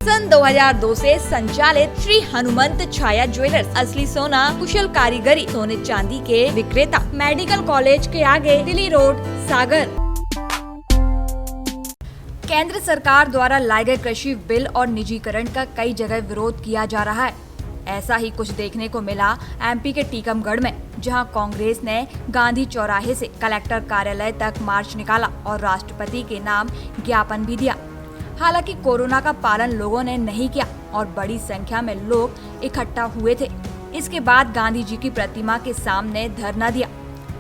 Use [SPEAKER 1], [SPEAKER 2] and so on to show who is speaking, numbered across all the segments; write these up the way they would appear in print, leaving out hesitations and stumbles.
[SPEAKER 1] सन 2002 से संचालित श्री हनुमंत छाया ज्वेलर्स असली सोना कुशल कारीगरी सोने चांदी के विक्रेता, मेडिकल कॉलेज के आगे दिल्ली रोड, सागर। केंद्र सरकार द्वारा लाए गए कृषि बिल और निजीकरण का कई जगह विरोध किया जा रहा है। ऐसा ही कुछ देखने को मिला एमपी के टीकमगढ़ में, जहां कांग्रेस ने गांधी चौराहे से कलेक्टर कार्यालय तक मार्च निकाला और राष्ट्रपति के नाम ज्ञापन भी दिया। हालांकि कोरोना का पालन लोगों ने नहीं किया और बड़ी संख्या में लोग इकट्ठा हुए थे। इसके बाद गांधी जी की प्रतिमा के सामने धरना दिया।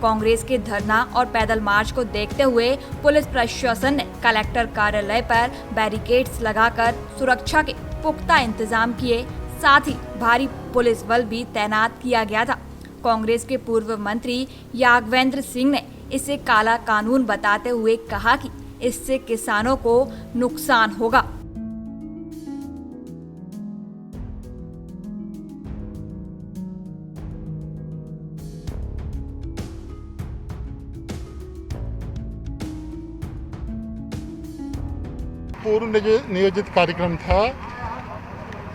[SPEAKER 1] कांग्रेस के धरना और पैदल मार्च को देखते हुए पुलिस प्रशासन ने कलेक्टर कार्यालय पर बैरिकेड्स लगाकर सुरक्षा के पुख्ता इंतजाम किए, साथ ही भारी पुलिस बल भी तैनात किया गया था। कांग्रेस के पूर्व मंत्री यादवेंद्र सिंह ने इसे काला कानून बताते हुए कहा कि इससे किसानों को नुकसान होगा।
[SPEAKER 2] पूर्व नियोजित कार्यक्रम था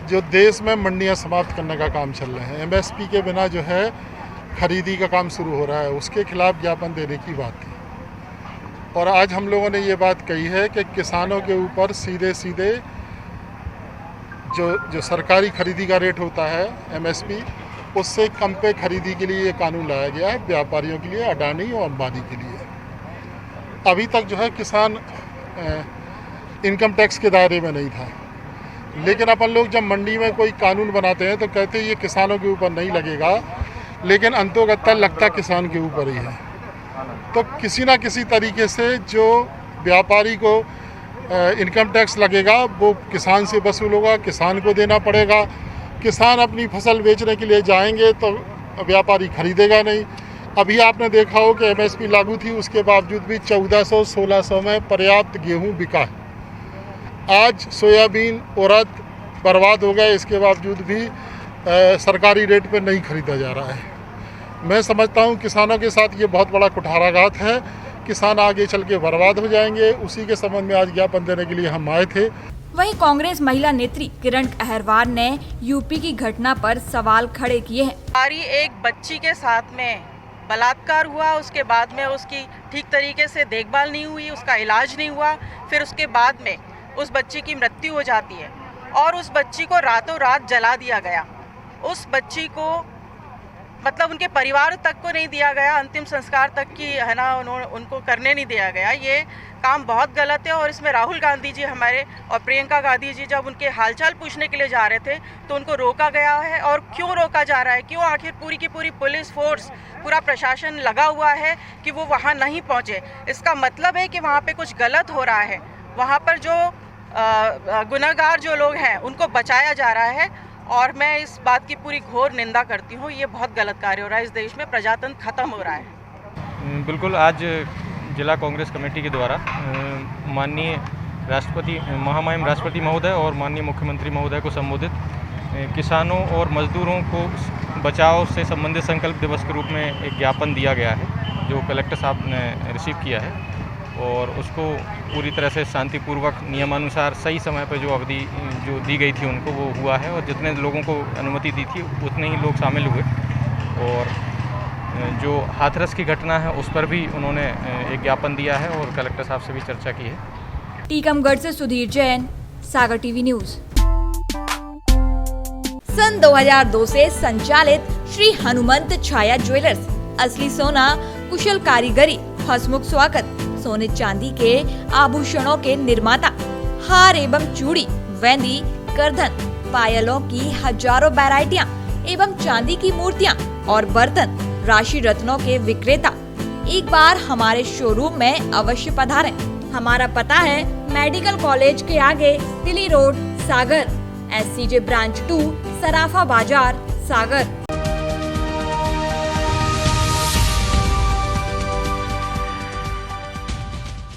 [SPEAKER 2] जो देश में मंडियां समाप्त करने का काम चल रहे हैं। एमएसपी के बिना जो है खरीदी का काम शुरू हो रहा है, उसके खिलाफ ज्ञापन देने की बात थी। और आज हम लोगों ने ये बात कही है कि किसानों के ऊपर सीधे सीधे जो सरकारी खरीदी का रेट होता है एमएसपी, उससे कम पे खरीदी के लिए ये कानून लाया गया है, व्यापारियों के लिए, अडानी और अंबानी के लिए। अभी तक जो है किसान इनकम टैक्स के दायरे में नहीं था, लेकिन अपन लोग जब मंडी में कोई कानून बनाते हैं तो कहते हैं ये किसानों के ऊपर नहीं लगेगा, लेकिन अंतोगत्ता लगता किसान के ऊपर ही है। तो किसी ना किसी तरीके से जो व्यापारी को इनकम टैक्स लगेगा वो किसान से वसूल होगा, किसान को देना पड़ेगा। किसान अपनी फसल बेचने के लिए जाएंगे तो व्यापारी खरीदेगा नहीं। अभी आपने देखा हो कि एमएसपी लागू थी, उसके बावजूद भी 1400-1600 में पर्याप्त गेहूं बिका है। आज सोयाबीन, उड़द बर्बाद हो गए, इसके बावजूद भी सरकारी रेट पे नहीं खरीदा जा रहा है। मैं समझता हूँ किसानों के साथ ये बहुत बड़ा कुठाराघात है। किसान आगे चल के बर्बाद हो जाएंगे। उसी के संबंध में आज ज्ञापन देने के लिए हम आए थे।
[SPEAKER 1] वहीं कांग्रेस महिला नेत्री किरण अहरवार ने यूपी की घटना पर सवाल खड़े किए हैं।
[SPEAKER 3] हमारी एक बच्ची के साथ में बलात्कार हुआ, उसके बाद में उसकी ठीक तरीके से देखभाल नहीं हुई, उसका इलाज नहीं हुआ, फिर उसके बाद में उस बच्ची की मृत्यु हो जाती है और उस बच्ची को रातों रात जला दिया गया। उस बच्ची को मतलब उनके परिवार तक को नहीं दिया गया, अंतिम संस्कार तक की है ना उनको करने नहीं दिया गया। ये काम बहुत गलत है और इसमें राहुल गांधी जी हमारे और प्रियंका गांधी जी जब उनके हालचाल पूछने के लिए जा रहे थे तो उनको रोका गया है। और क्यों रोका जा रहा है, क्यों आखिर पूरी की पूरी पुलिस फोर्स, पूरा प्रशासन लगा हुआ है कि वो वहाँ नहीं पहुँचे? इसका मतलब है कि वहाँ पे कुछ गलत हो रहा है। वहाँ पर जो गुनहगार जो लोग हैं उनको बचाया जा रहा है और मैं इस बात की पूरी घोर निंदा करती हूँ। ये बहुत गलत कार्य हो रहा है, इस देश में प्रजातंत्र खत्म हो रहा है।
[SPEAKER 4] बिल्कुल, आज जिला कांग्रेस कमेटी के द्वारा माननीय राष्ट्रपति महामहिम राष्ट्रपति महोदय और माननीय मुख्यमंत्री महोदय को संबोधित किसानों और मजदूरों को बचाव से संबंधित संकल्प दिवस के रूप में एक ज्ञापन दिया गया है, जो कलेक्टर साहब ने रिसीव किया है और उसको पूरी तरह से शांतिपूर्वक नियमानुसार सही समय पर जो अवधि जो दी गई थी उनको वो हुआ है और जितने लोगों को अनुमति दी थी उतने ही लोग शामिल हुए। और जो हाथरस की घटना है उस पर भी उन्होंने एक ज्ञापन दिया है और कलेक्टर साहब से भी चर्चा की है।
[SPEAKER 1] टीकमगढ़ से सुधीर जैन, सागर टीवी न्यूज। सन 2002 से संचालित श्री हनुमंत छाया ज्वेलर्स असली सोना कुशल कारीगरी, हसमुख स्वागत, सोने चांदी के आभूषणों के निर्माता, हार एवं चूड़ी, वेंदी, करधन, पायलों की हजारों वैरायटियां एवं चांदी की मूर्तियां और बर्तन, राशि रत्नों के विक्रेता। एक बार हमारे शोरूम में अवश्य पधारें। हमारा पता है मेडिकल कॉलेज के आगे दिल्ली रोड, सागर, SCJ ब्रांच 2, सराफा बाजार, सागर।